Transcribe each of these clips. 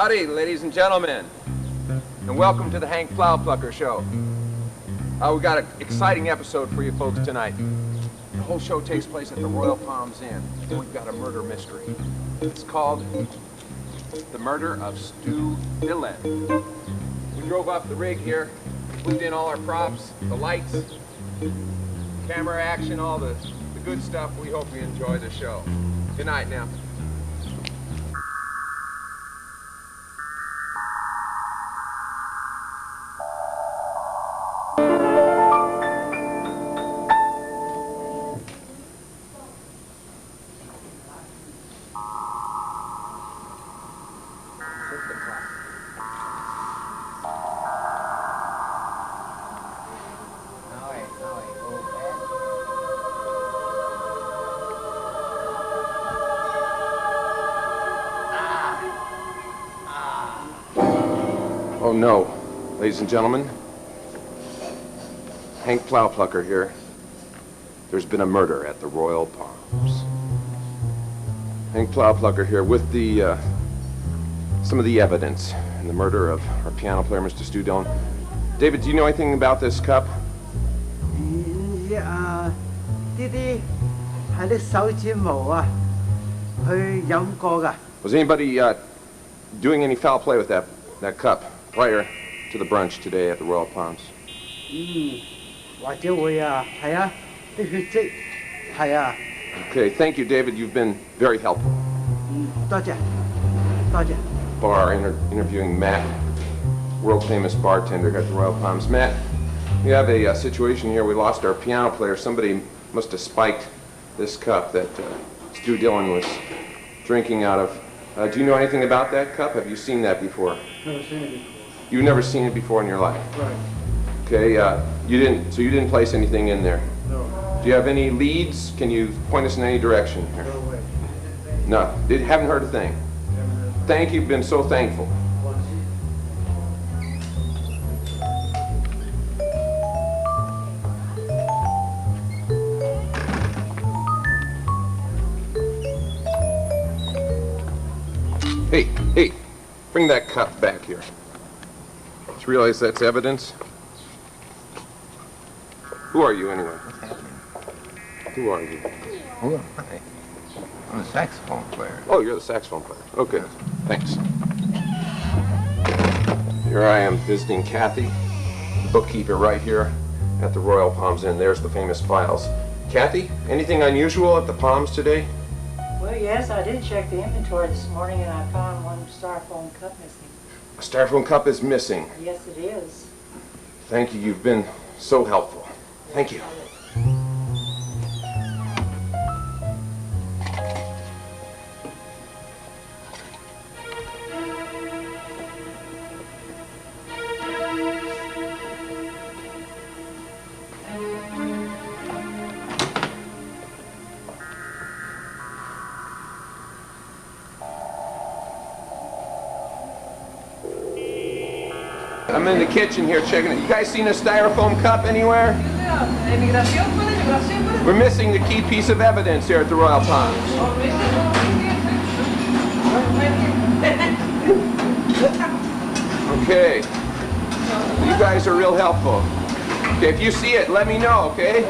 Howdy, ladies and gentlemen, and welcome to the Hank Plowplucker Show. We got an exciting episode for you folks tonight. The whole show takes place at the Royal Palms Inn, and we've got a murder mystery. It's called The Murder of Stu Dillon. We drove up the rig here, moved in all our props, the lights, camera action, all the good stuff. We hope you enjoy the show. Good night now. Oh no, ladies and gentlemen, Hank Plowplucker here. There's been a murder at the Royal Palms. Hank Plowplucker here with the some of the evidence in the murder of our piano player, Mr. Stu Dillon. David, do you know anything about this cup? Yeah, Was anybody doing any foul play with that cup prior to the brunch today at the Royal Palms? Okay, thank you, David. You've been very helpful. Bar interviewing Matt, world famous bartender at the Royal Palms. Matt, we have a situation here. We lost our piano player. Somebody must have spiked this cup that Stu Dillon was drinking out of. Do you know anything about that cup? Have you seen that before? Never seen it before. You've never seen it before in your life? Right. Okay, you didn't place anything in there? No. Do you have any leads? Can you point us in any direction here? No way. No, haven't heard a thing. Thank you, been so thankful. Hey, bring that cup back here. Just realize that's evidence. Who are you anyway? What's happening? Who are you? Oh, hi. I'm a saxophone player. Oh, you're the saxophone player. Okay, thanks. Here I am visiting Kathy, the bookkeeper right here at the Royal Palms Inn. There's the famous files. Kathy, anything unusual at the Palms today? Well, yes, I did check the inventory this morning and I found one styrofoam cup missing. A styrofoam cup is missing. Yes, it is. Thank you. You've been so helpful. Thank you. I'm in the kitchen here checking it. You guys seen a styrofoam cup anywhere? We're missing the key piece of evidence here at the Royal Palms. Okay. You guys are real helpful. Okay, if you see it, let me know, okay?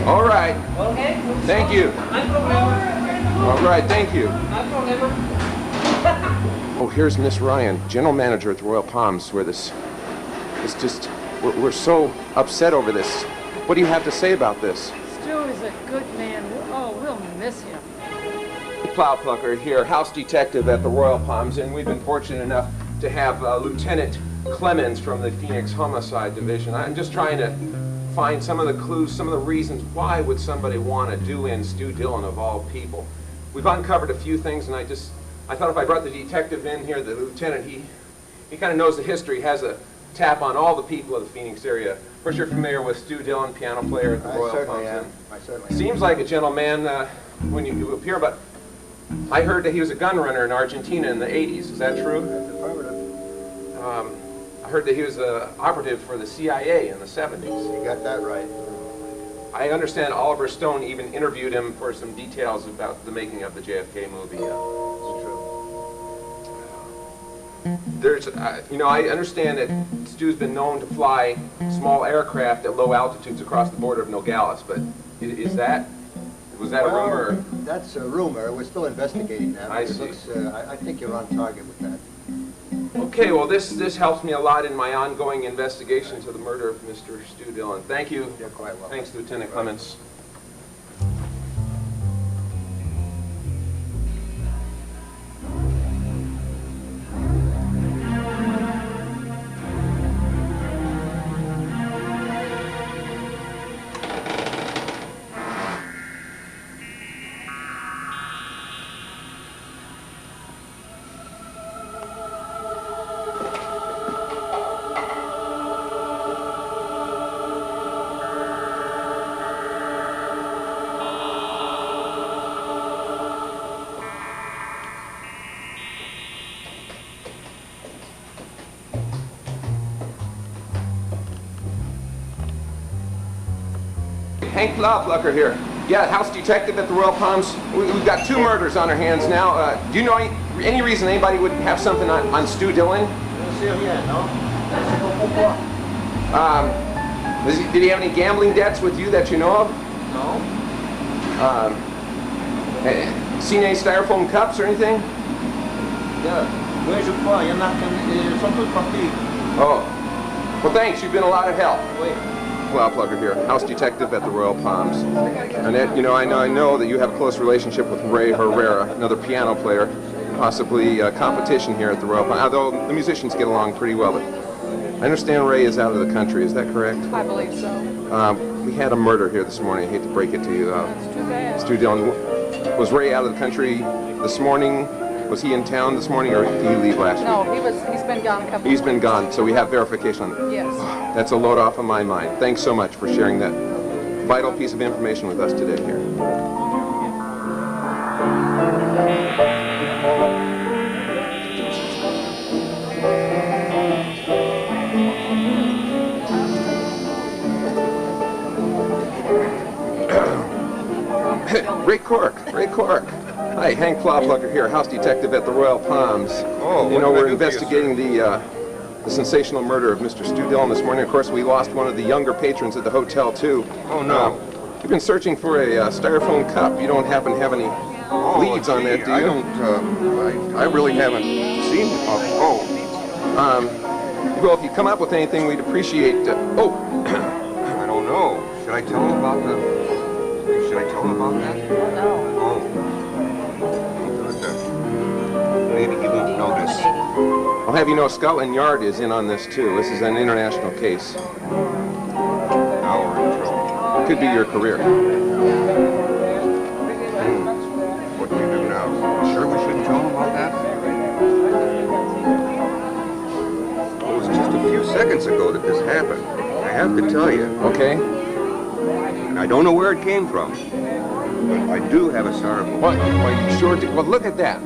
All right. Thank you. All right, thank you. Oh, here's Miss Ryan, general manager at the Royal Palms, where we're so upset over this. What do you have to say about this? Stu is a good man. Oh, we'll miss him. Plowplucker here, house detective at the Royal Palms, and we've been fortunate enough to have Lieutenant Clemens from the Phoenix Homicide Division. I'm just trying to find some of the clues, some of the reasons why would somebody want to do in Stu Dillon of all people. We've uncovered a few things, and I thought if I brought the detective in here, the lieutenant, he kind of knows the history, has a tap on all the people of the Phoenix area. Of course, you're familiar with Stu Dillon, piano player at the Royal Palms. I certainly am. Seems like a gentleman when you appear, but I heard that he was a gun runner in Argentina in the 80s. Is that true? That's affirmative. I heard that he was an operative for the CIA in the 70s. You got that right. I understand Oliver Stone even interviewed him for some details about the making of the JFK movie. It's true. there's, you know, I understand that Stu's been known to fly small aircraft at low altitudes across the border of Nogales, but was that a rumor? That's a rumor. We're still investigating that. I It see. looks, I think you're on target with that. Okay, well, this helps me a lot in my ongoing investigation to the murder of Mr. Stu Dillon. Thank you. You're quite welcome. Thanks, Lieutenant Clements. Hank Plowplucker here. Yeah, house detective at the Royal Palms. We've got 2 murders on our hands now. Do you know any reason anybody would have something on Stu Dillon? Did he have any gambling debts with you that you know of? No? Seen any styrofoam cups or anything? Yeah. Where's your car? You're not going to... Oh. Well, thanks. You've been a lot of help. Wait. Plowplucker here, house detective at the Royal Palms. Annette, you know, I know that you have a close relationship with Ray Herrera, another piano player, possibly competition here at the Royal Palms, although the musicians get along pretty well. But I understand Ray is out of the country, is that correct? I believe so. We had a murder here this morning. I hate to break it to you. That's too bad. Stu Dillon, was Ray out of the country this morning? Was he in town this morning, or did he leave last week? No, he's been gone a couple He's of been weeks. gone, so we have verification on that. Yes. That's a load off of my mind. Thanks so much for sharing that vital piece of information with us today here. Ray Cork. Hi, Hank Plowplucker here, house detective at the Royal Palms. Oh, you know, what can I we're do for you, investigating the sensational murder of Mr. Stu Dillon this morning. Of course, we lost one of the younger patrons at the hotel, too. Oh, no. We've been searching for a styrofoam cup. You don't happen to have any leads on that, do you? I don't, I really haven't seen, Well, if you come up with anything, we'd appreciate... I don't know. Should I tell him about that? No. Oh. Maybe he won't notice. I'll have you know Scotland Yard is in on this, too. This is an international case. Now we're in trouble. Could be your career. What do we do now? Sure we shouldn't tell him about that? It was just a few seconds ago that this happened. I have to tell you. Okay? And I don't know where it came from. But I do have a styrofoam. What? Well, you sure do. Well, look at that.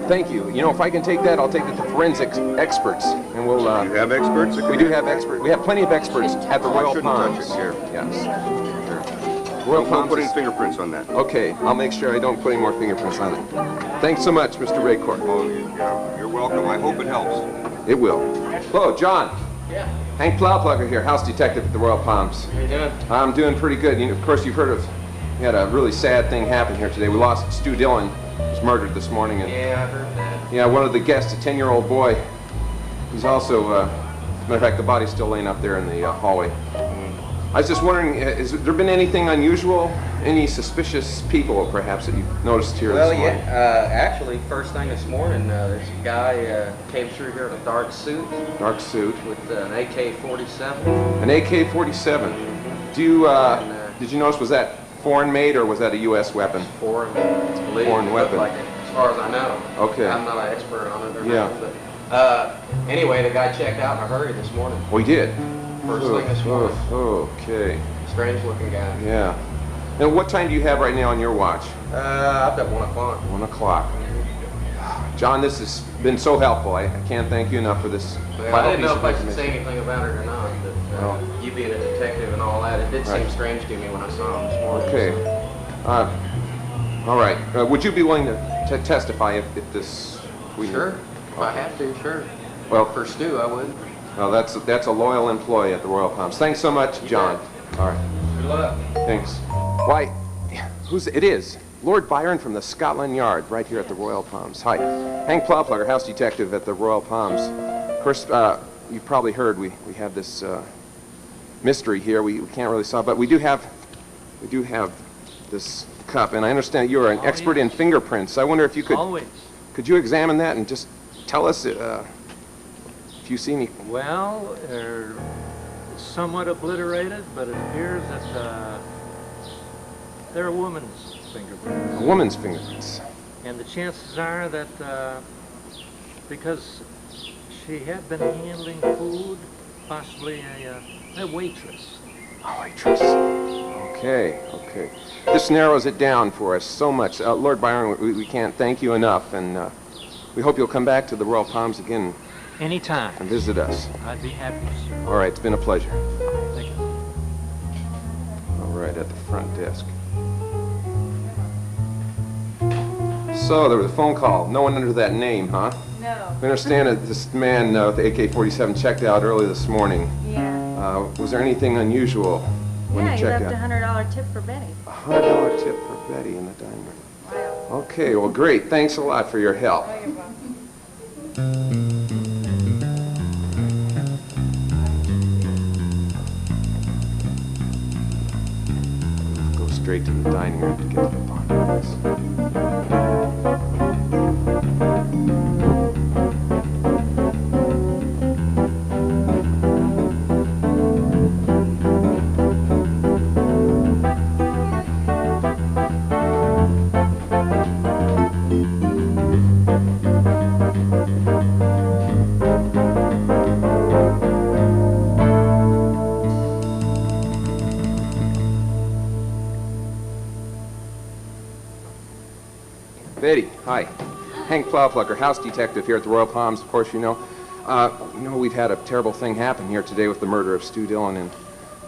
Thank you. You know, if I can take that, I'll take it to forensics experts, and we'll... You have experts? we do have experts. We have plenty of experts at the I Royal shouldn't Palms. touch it here. Yes. Sure. Royal Don't Palms put any is- fingerprints on that. Okay, I'll make sure I don't put any more fingerprints on it. Thanks so much, Mr. Raycourt. Oh, you're welcome. I hope it helps. It will. Hello, John. Yeah. Hank Plowplucker here, house detective at the Royal Palms. How you doing? I'm doing pretty good. You know, of course, you've heard of... We had a really sad thing happen here today. We lost Stu Dillon. He was murdered this morning. And Yeah, I heard that. yeah, one of the guests, a 10-year-old boy. He's also... as a matter of fact, the body's still laying up there in the hallway. I was just wondering, has there been anything unusual? Any suspicious people, perhaps, that you've noticed here Well, this morning? yeah. Actually, first thing this morning, there's a guy came through here in a dark suit Dark suit. with an AK-47. An AK-47. Do you, did you notice, was that foreign made or was that a U.S. weapon? Foreign, it's believed. Foreign It looked weapon. Like it, as far as I know. Okay. I'm not an expert on it or Yeah. nothing, but anyway, the guy checked out in a hurry this morning. We did. First thing this morning. Okay. Strange looking guy. Yeah. And what time do you have right now on your watch? I've got 1 o'clock. 1 o'clock. John, this has been so helpful. I can't thank you enough for this Well, I vital didn't piece know of if I should say information. anything about it or not, but Well. you being a detective and all that, it did Right. seem strange to me when I saw him this morning. Okay. All right. Would you be willing to testify if this... Sure. If I had to, sure. Well, For stew, I would. well, that's a loyal employee at the Royal Palms. Thanks so much, John. All right. Good luck. Thanks. Why, it is Lord Byron from the Scotland Yard, right here at the Royal Palms. Hi. Hank Plowplucker, house detective at the Royal Palms. Of course, you've probably heard we have this mystery here. We can't really solve, but we do have this cup, and I understand you're an expert in fingerprints. I wonder if you could Always. could you examine that and just tell us if you see any. Well, they're somewhat obliterated, but it appears that they're a woman's fingerprints. A woman's fingerprints. And the chances are that because she had been handling food, possibly a waitress. A waitress. Okay, okay. This narrows it down for us so much. Lord Byron, we can't thank you enough, and we hope you'll come back to the Royal Palms again Anytime. and visit us. I'd be happy to see you. All right, it's been a pleasure. Thank you. All right, at the front desk. So, there was a phone call. No one under that name, huh? No. We understand that this man with the AK-47 checked out early this morning. Yeah. Was there anything unusual when Yeah, you he checked left out? $100 tip for Betty. $100 tip for Betty in the dining room. Wow. Okay, well, great. Thanks a lot for your help. Oh, you're welcome. Go straight to the dining room to get to the bond office. Betty, hi. Hank Plowplucker, house detective here at the Royal Palms. Of course, you know we've had a terrible thing happen here today with the murder of Stu Dillon, and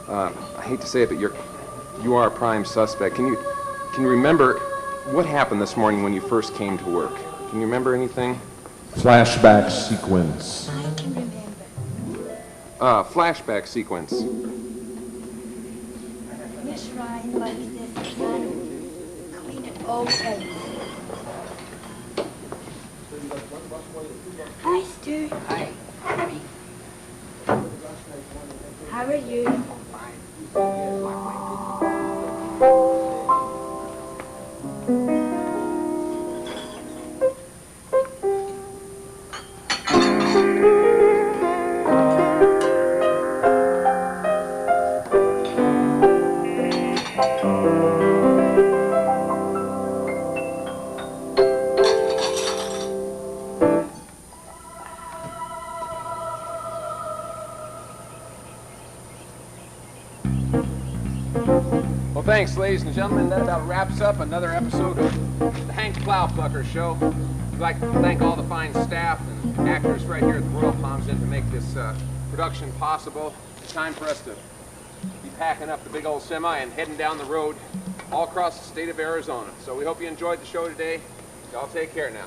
I hate to say it, but you are a prime suspect. Can you remember what happened this morning when you first came to work? Can you remember anything? Flashback sequence. I can remember. Flashback sequence. Miss Ryan likes this one. Clean it open. Hi, Stu. Hi. How are you? Well, thanks, ladies and gentlemen. That about wraps up another episode of the Hank Plowplucker Show. We'd like to thank all the fine staff and actors right here at the Royal Palms Inn to make this production possible. It's time for us to be packing up the big old semi and heading down the road all across the state of Arizona. So we hope you enjoyed the show today. Y'all take care now.